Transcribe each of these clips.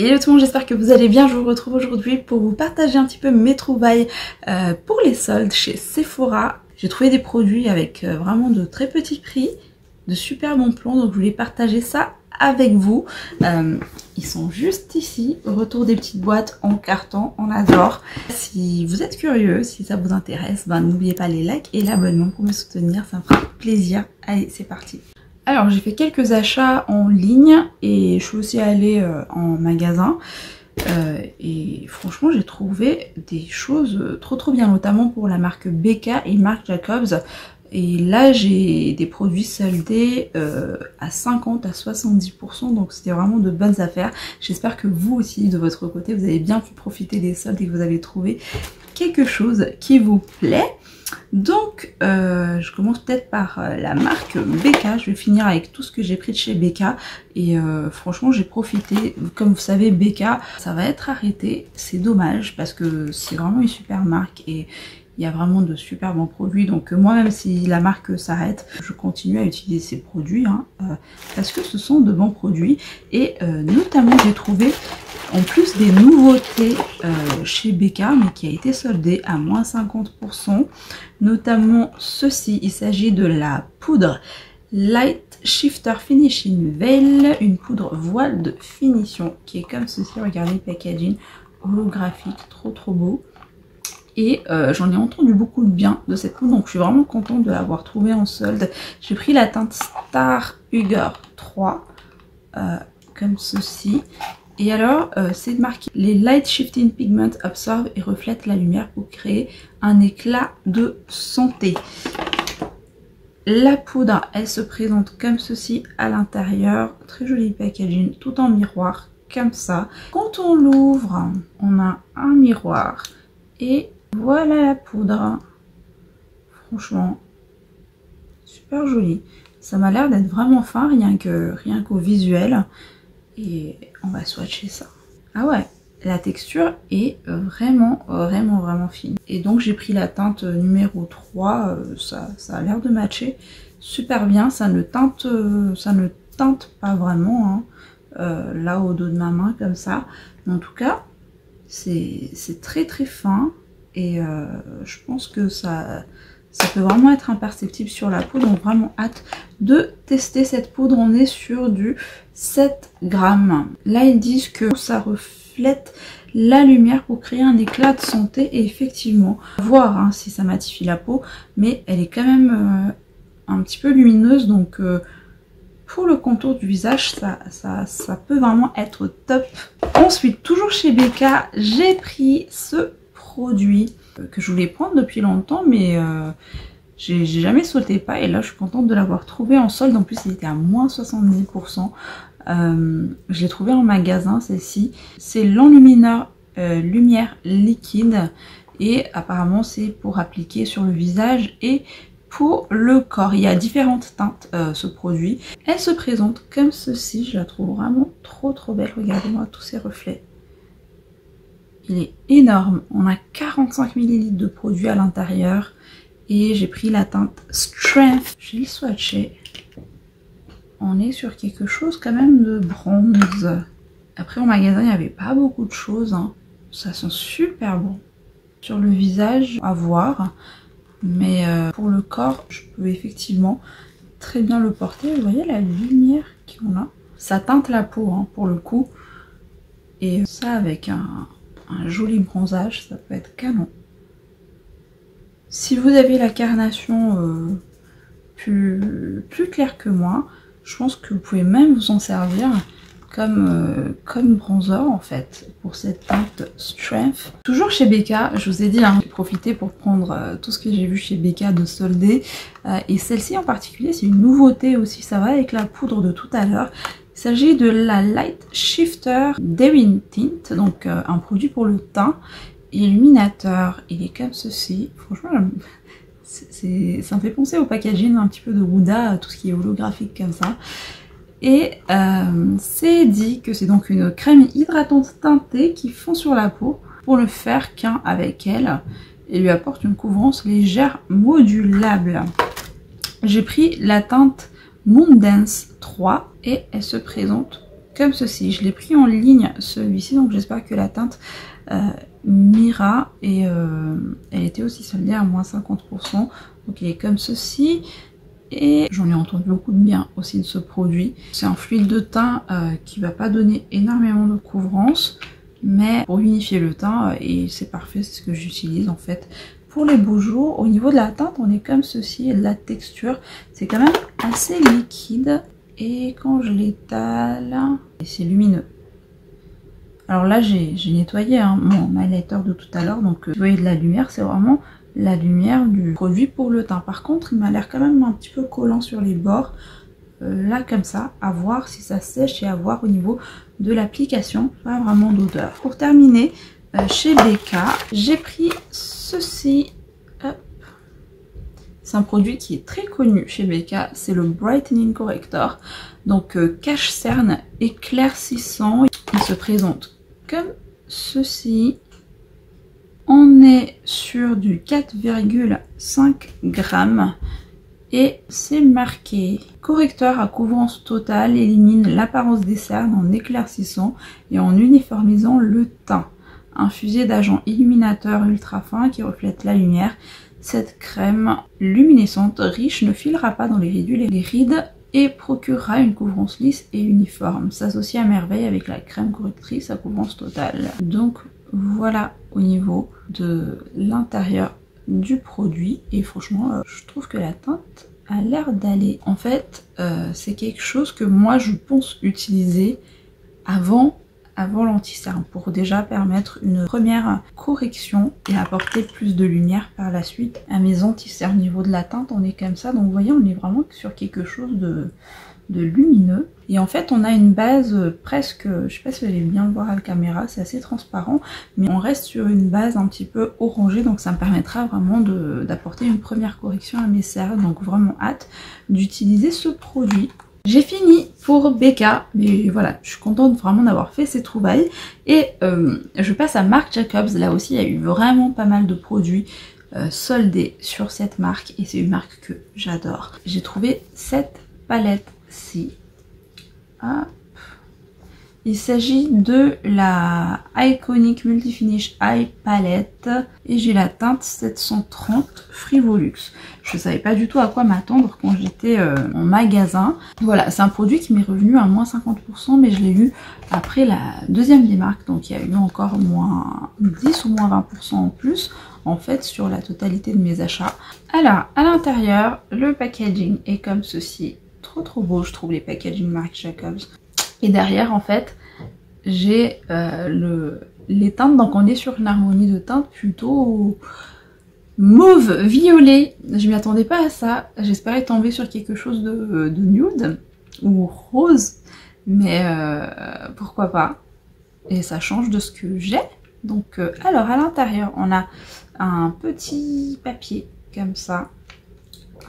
Hello tout le monde, j'espère que vous allez bien. Je vous retrouve aujourd'hui pour vous partager un petit peu mes trouvailles pour les soldes chez Sephora. J'ai trouvé des produits avec vraiment de très petits prix, de super bons plans, donc je voulais partager ça avec vous. Ils sont juste ici, au retour des petites boîtes en carton, on adore. Si vous êtes curieux, si ça vous intéresse, n'oubliez pas les likes et l'abonnement pour me soutenir, ça me fera plaisir. Allez, c'est parti. Alors j'ai fait quelques achats en ligne et je suis aussi allée en magasin et franchement j'ai trouvé des choses trop bien, notamment pour la marque BK et Marc Jacobs. Et là j'ai des produits soldés à 50 à 70%, donc c'était vraiment de bonnes affaires. J'espère que vous aussi de votre côté vous avez bien pu profiter des soldes et que vous avez trouvé quelque chose qui vous plaît. Donc je commence peut-être par la marque BK. Je vais finir avec tout ce que j'ai pris de chez BK et franchement j'ai profité. Comme vous savez, BK ça va être arrêté, c'est dommage parce que c'est vraiment une super marque et il y a vraiment de super bons produits. Donc moi, même si la marque s'arrête, je continue à utiliser ces produits parce que ce sont de bons produits. Et notamment j'ai trouvé en plus des nouveautés chez BK, mais qui a été soldé à moins 50%. Notamment ceci, il s'agit de la poudre Light Shifter Finishing Veil, une poudre voile de finition qui est comme ceci. Regardez le packaging holographique, trop beau. Et j'en ai entendu beaucoup de bien de cette poudre, donc je suis vraiment contente de l'avoir trouvée en solde. J'ai pris la teinte Star Hugger 3, comme ceci. Et alors, c'est marqué « Les Light Shifting Pigments absorbent et reflètent la lumière pour créer un éclat de santé ». La poudre, elle se présente comme ceci à l'intérieur. Très joli packaging, tout en miroir, comme ça. Quand on l'ouvre, on a un miroir et voilà la poudre. Franchement, super joli. Ça m'a l'air d'être vraiment fin, rien qu'au visuel. Et on va swatcher ça. Ah ouais, la texture est vraiment fine. Et donc j'ai pris la teinte numéro 3, ça a l'air de matcher super bien. Ça ne teinte pas vraiment, là au dos de ma main comme ça. Mais en tout cas, c'est très fin. Et je pense que ça peut vraiment être imperceptible sur la peau, donc vraiment hâte de tester cette poudre. On est sur du 7 grammes. Là ils disent que ça reflète la lumière pour créer un éclat de santé, et effectivement, voir si ça matifie la peau, mais elle est quand même un petit peu lumineuse, donc pour le contour du visage ça peut vraiment être top. Ensuite, toujours chez BK, j'ai pris ce produit que je voulais prendre depuis longtemps, mais j'ai jamais sauté pas, et là je suis contente de l'avoir trouvé en solde. En plus il était à moins 70%. Je l'ai trouvé en magasin, celle-ci. C'est l'enlumineur lumière liquide, et apparemment c'est pour appliquer sur le visage et pour le corps. Il y a différentes teintes ce produit. Elle se présente comme ceci, je la trouve vraiment trop belle. Regardez-moi tous ces reflets. Il est énorme, on a 45 ml de produit à l'intérieur et j'ai pris la teinte Strength. J'ai le swatché. On est sur quelque chose quand même de bronze. Après en magasin il n'y avait pas beaucoup de choses, ça sent super bon. Sur le visage à voir, mais pour le corps je peux effectivement très bien le porter. Vous voyez la lumière qu'on a, ça teinte la peau pour le coup, et ça avec un joli bronzage, ça peut être canon. Si vous avez la carnation plus claire que moi, je pense que vous pouvez même vous en servir comme bronzer en fait, pour cette teinte Strength. Toujours chez BK, je vous ai dit, j'ai profité pour prendre tout ce que j'ai vu chez BK de soldé, et celle-ci en particulier c'est une nouveauté aussi, ça va avec la poudre de tout à l'heure. Il s'agit de la Light Shifter Daring Tint, donc un produit pour le teint, illuminateur. Il est comme ceci, franchement ça me fait penser au packaging un petit peu de Huda, tout ce qui est holographique comme ça. Et c'est dit que c'est donc une crème hydratante teintée qui fond sur la peau pour ne faire qu'un avec elle, et lui apporte une couvrance légère modulable. J'ai pris la teinte Moondance 3 et elle se présente comme ceci. Je l'ai pris en ligne celui-ci, donc j'espère que la teinte m'ira, et elle était aussi soldée à moins 50%, donc il est comme ceci. Et j'en ai entendu beaucoup de bien aussi de ce produit. C'est un fluide de teint qui va pas donner énormément de couvrance, mais pour unifier le teint, et c'est parfait, c'est ce que j'utilise en fait pour les beaux jours. Au niveau de la teinte, on est comme ceci, et de la texture, c'est quand même assez liquide, et quand je l'étale, c'est lumineux. Alors là, j'ai nettoyé mon highlighter de tout à l'heure, donc vous voyez de la lumière, c'est vraiment la lumière du produit pour le teint. Par contre, il m'a l'air quand même un petit peu collant sur les bords, là comme ça, à voir si ça sèche et à voir au niveau de l'application, pas vraiment d'odeur. Pour terminer, chez BK, j'ai pris ceci. C'est un produit qui est très connu chez BK, c'est le Brightening Corrector, donc cache-cerne éclaircissant. Il se présente comme ceci. On est sur du 4,5 grammes et c'est marqué correcteur à couvrance totale, élimine l'apparence des cernes en éclaircissant et en uniformisant le teint. Infusé d'agents illuminateurs ultra fins qui reflètent la lumière, cette crème luminescente riche ne filera pas dans les rides et procurera une couvrance lisse et uniforme. S'associe à merveille avec la crème correctrice à couvrance totale. Donc voilà au niveau de l'intérieur du produit, et franchement je trouve que la teinte a l'air d'aller. En fait c'est quelque chose que moi je pense utiliser avant l'anti-cerne pour déjà permettre une première correction et apporter plus de lumière par la suite à mes anti-cernes. Au niveau de la teinte, on est comme ça, donc vous voyez, on est vraiment sur quelque chose de lumineux. Et en fait, on a une base presque, je sais pas si vous allez bien le voir à la caméra, c'est assez transparent, mais on reste sur une base un petit peu orangée, donc ça me permettra vraiment d'apporter une première correction à mes cernes. Donc vraiment hâte d'utiliser ce produit. J'ai fini pour BK, mais voilà, je suis contente vraiment d'avoir fait ces trouvailles. Et je passe à Marc Jacobs. Là aussi, il y a eu vraiment pas mal de produits soldés sur cette marque, et c'est une marque que j'adore. J'ai trouvé cette palette-ci. Il s'agit de la Iconic Multifinish Eye Palette et j'ai la teinte 730 Frivolux. Je savais pas du tout à quoi m'attendre quand j'étais en magasin. Voilà, c'est un produit qui m'est revenu à moins 50%, mais je l'ai eu après la deuxième démarque, donc il y a eu encore moins 10 ou moins 20% en plus en fait sur la totalité de mes achats. Alors à l'intérieur, le packaging est comme ceci. Trop beau, je trouve, les packaging Marc Jacobs. Et derrière, en fait, j'ai les teintes. Donc on est sur une harmonie de teintes plutôt mauve, violet. Je m'y attendais pas à ça. J'espérais tomber sur quelque chose de nude ou rose. Mais pourquoi pas. Et ça change de ce que j'ai. Donc alors à l'intérieur, on a un petit papier comme ça.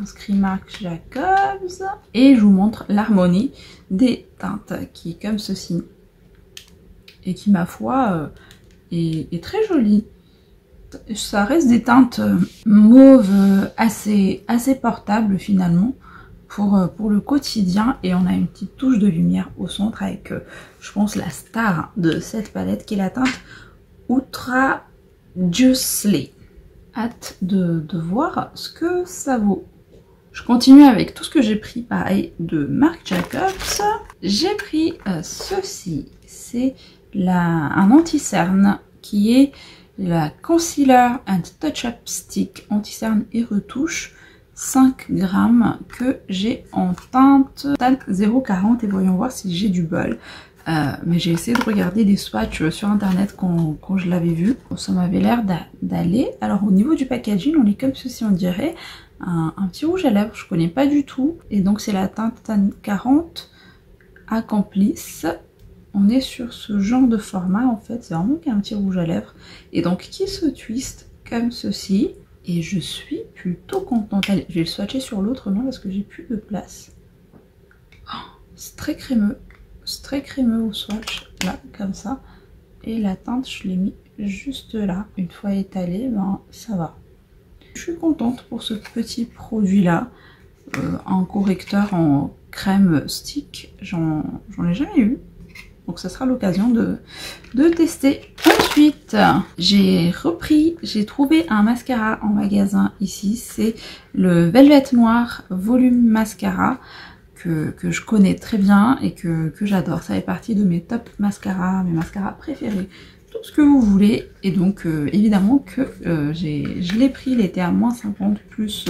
Inscrit Marc Jacobs, et je vous montre l'harmonie des teintes qui est comme ceci et qui, ma foi, est très jolie. Ça reste des teintes mauves assez portables finalement pour le quotidien, et on a une petite touche de lumière au centre avec je pense la star de cette palette qui est la teinte Ultra Juicy. Hâte de voir ce que ça vaut. Je continue avec tout ce que j'ai pris, pareil, de Marc Jacobs. J'ai pris ceci, c'est un anti-cerne qui est la Concealer and Touch-Up Stick anti-cerne et retouche 5 grammes que j'ai en teinte 0,40, et voyons voir si j'ai du bol. Mais j'ai essayé de regarder des swatchs sur internet quand je l'avais vu. Ça m'avait l'air d'aller. Alors au niveau du packaging, on est comme ceci, on dirait un petit rouge à lèvres, je connais pas du tout. Et donc c'est la teinte 40 Accomplice. On est sur ce genre de format en fait, c'est vraiment qu'un petit rouge à lèvres. Et donc qui se twist comme ceci. Et je suis plutôt contente. Allez, je vais le swatcher sur l'autre main parce que j'ai plus de place. Oh, c'est très crémeux. C'est très crémeux au swatch, là, comme ça. Et la teinte, je l'ai mis juste là. Une fois étalée, ben ça va. Je suis contente pour ce petit produit-là. Un correcteur en crème stick, j'en ai jamais eu. Donc ça sera l'occasion de tester. Ensuite, j'ai trouvé un mascara en magasin ici. C'est le Velvet Noir Volume Mascara que je connais très bien et que j'adore. Ça fait partie de mes top mascaras, mes mascaras préférés. Tout ce que vous voulez. Et donc évidemment que je l'ai pris, il était à moins 50 plus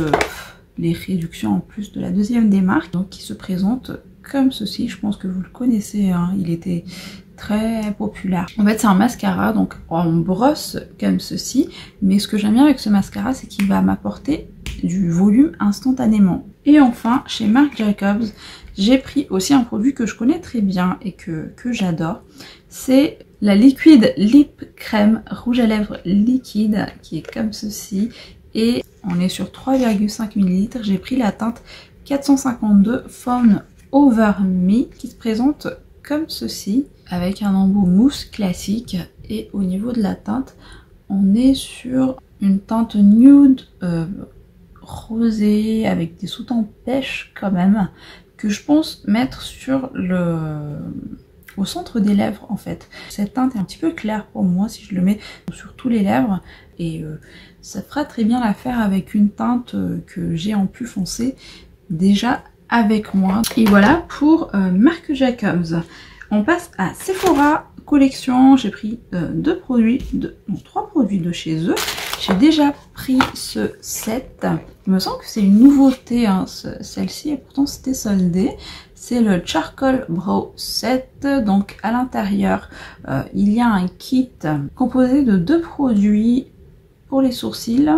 les réductions en plus de la deuxième des marques. Donc qui se présente comme ceci, je pense que vous le connaissez, hein. Il était très populaire. En fait c'est un mascara donc en brosse comme ceci, mais ce que j'aime bien avec ce mascara c'est qu'il va m'apporter du volume instantanément. Et enfin chez Marc Jacobs j'ai pris aussi un produit que je connais très bien et que j'adore, c'est la Liquid Lip Crème rouge à lèvres liquide qui est comme ceci et on est sur 3,5 ml. J'ai pris la teinte 452 Fawn Over Me qui se présente comme ceci avec un embout mousse classique et au niveau de la teinte on est sur une teinte nude rosée avec des sous-tons pêche quand même que je pense mettre au centre des lèvres en fait. Cette teinte est un petit peu claire pour moi si je le mets sur tous les lèvres et ça fera très bien l'affaire avec une teinte que j'ai en plus foncé trois avec moi. Et voilà pour Marc Jacobs. On passe à Sephora collection. J'ai pris trois produits de chez eux. J'ai déjà pris ce set. Il me semble que c'est une nouveauté hein, celle-ci et pourtant c'était soldé. C'est le Charcoal Brow Set. Donc à l'intérieur il y a un kit composé de 2 produits pour les sourcils,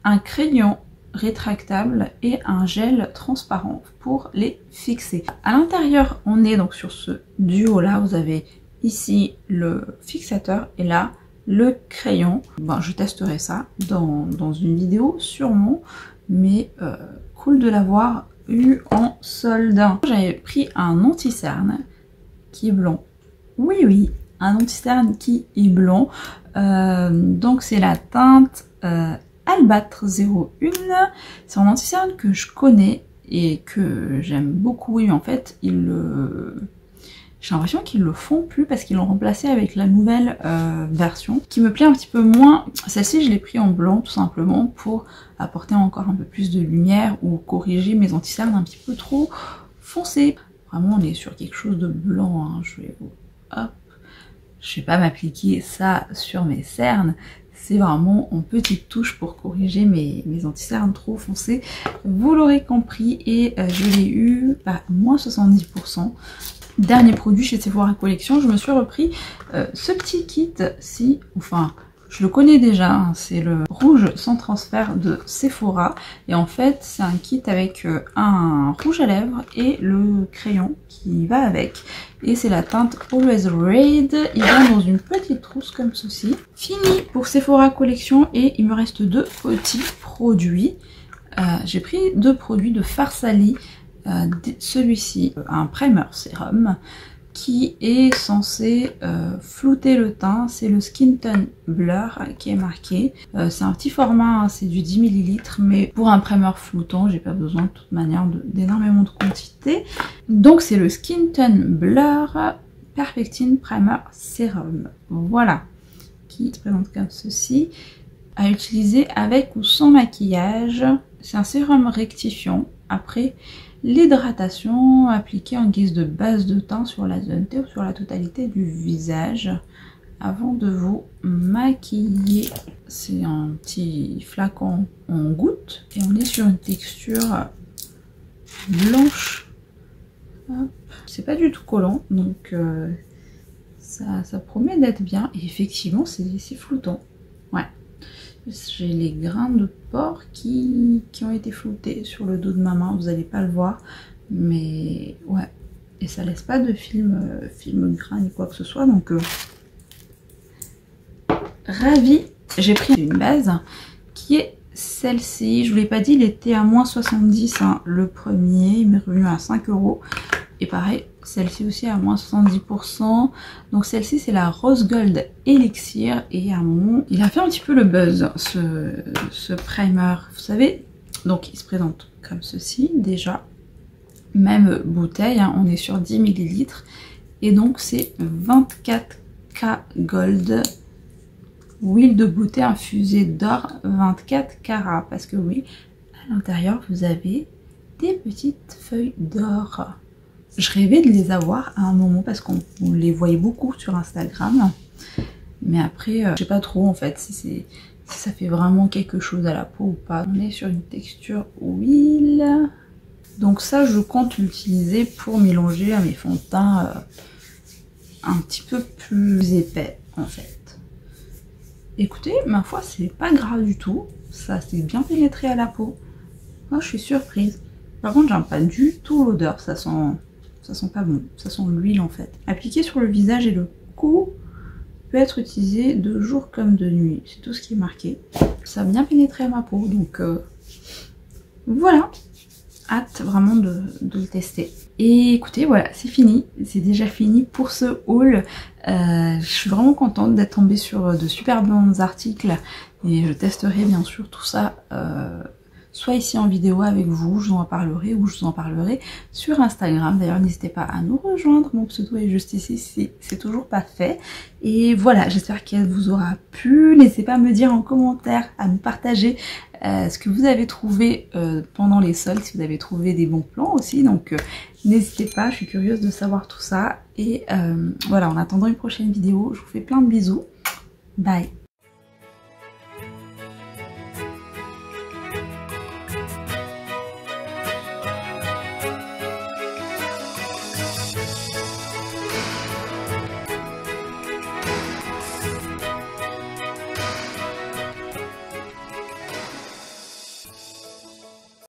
un crayon rétractable et un gel transparent pour les fixer. À l'intérieur on est donc sur ce duo là, vous avez ici le fixateur et là le crayon. Bon, je testerai ça dans une vidéo sûrement, mais cool de l'avoir eu en solde. J'avais pris un anti-cerne qui est blanc. Oui, un anti-cerne qui est blanc. Donc c'est la teinte Albâtre 01. C'est un anti-cerne que je connais et que j'aime beaucoup. Oui, mais en fait, j'ai l'impression qu'ils le font plus parce qu'ils l'ont remplacé avec la nouvelle version qui me plaît un petit peu moins. Celle-ci, je l'ai pris en blanc tout simplement pour apporter encore un peu plus de lumière ou corriger mes anti-cernes un petit peu trop foncés. Vraiment, on est sur quelque chose de blanc. Hein. Je vais pas m'appliquer ça sur mes cernes. C'est vraiment en petite touche pour corriger mes anti-cernes trop foncés. Vous l'aurez compris et je l'ai eu à moins 70%. Dernier produit chez Sephora Collection, je me suis repris ce petit kit-ci, enfin je le connais déjà, hein, c'est le rouge sans transfert de Sephora. Et en fait c'est un kit avec un rouge à lèvres et le crayon qui va avec. Et c'est la teinte Always Red, il vient dans une petite trousse comme ceci. Fini pour Sephora Collection et il me reste 2 petits produits. J'ai pris 2 produits de Farsali. Celui-ci, un primer sérum qui est censé flouter le teint, c'est le Skin Tone Blur qui est marqué. C'est un petit format, hein, c'est du 10 ml, mais pour un primer floutant, j'ai pas besoin de toute manière d'énormément de quantité. Donc c'est le Skin Tone Blur Perfecting Primer Serum. Voilà, qui se présente comme ceci, à utiliser avec ou sans maquillage. C'est un sérum rectifiant après l'hydratation appliquée en guise de base de teint sur la zone T ou sur la totalité du visage avant de vous maquiller. C'est un petit flacon en gouttes et on est sur une texture blanche. C'est pas du tout collant donc ça promet d'être bien et effectivement c'est floutant. Ouais. J'ai les grains de porc qui ont été floutés sur le dos de ma main, vous n'allez pas le voir, mais ouais, et ça laisse pas de film gras ni quoi que ce soit, donc ravie. J'ai pris une base qui est celle-ci, je vous l'ai pas dit, il était à moins 70 hein, le premier, il m'est revenu à 5 €. Et pareil, celle-ci aussi à moins 70%. Donc celle-ci c'est la Rose Gold Elixir. Et à un moment, il a fait un petit peu le buzz, ce primer. Vous savez, donc il se présente comme ceci déjà. Même bouteille, hein, on est sur 10 ml. Et donc c'est 24K Gold, huile de beauté infusée d'or 24 carats. Parce que oui, à l'intérieur vous avez des petites feuilles d'or. Je rêvais de les avoir à un moment parce qu'on les voyait beaucoup sur Instagram. Mais après, je sais pas trop en fait si ça fait vraiment quelque chose à la peau ou pas. On est sur une texture huile. Donc ça, je compte l'utiliser pour mélanger à mes fonds de teint un petit peu plus épais en fait. Écoutez, ma foi, c'est pas grave du tout. Ça s'est bien pénétré à la peau. Moi, je suis surprise. Par contre, j'aime pas du tout l'odeur. Ça sent pas bon. Ça sent l'huile en fait. Appliqué sur le visage et le cou, peut être utilisé de jour comme de nuit. C'est tout ce qui est marqué. Ça a bien pénétré à ma peau. Donc voilà. Hâte vraiment de le tester. Et écoutez, voilà, c'est fini. C'est déjà fini pour ce haul. Je suis vraiment contente d'être tombée sur de super bons articles. Et je testerai bien sûr tout ça soit ici en vidéo avec vous, je vous en parlerai, ou je vous en parlerai sur Instagram. D'ailleurs, n'hésitez pas à nous rejoindre, mon pseudo est juste ici si c'est toujours pas fait. Et voilà, j'espère qu'elle vous aura plu. N'hésitez pas à me dire en commentaire, à me partager ce que vous avez trouvé pendant les soldes, si vous avez trouvé des bons plans aussi. Donc n'hésitez pas, je suis curieuse de savoir tout ça. Et voilà, en attendant une prochaine vidéo, je vous fais plein de bisous. Bye!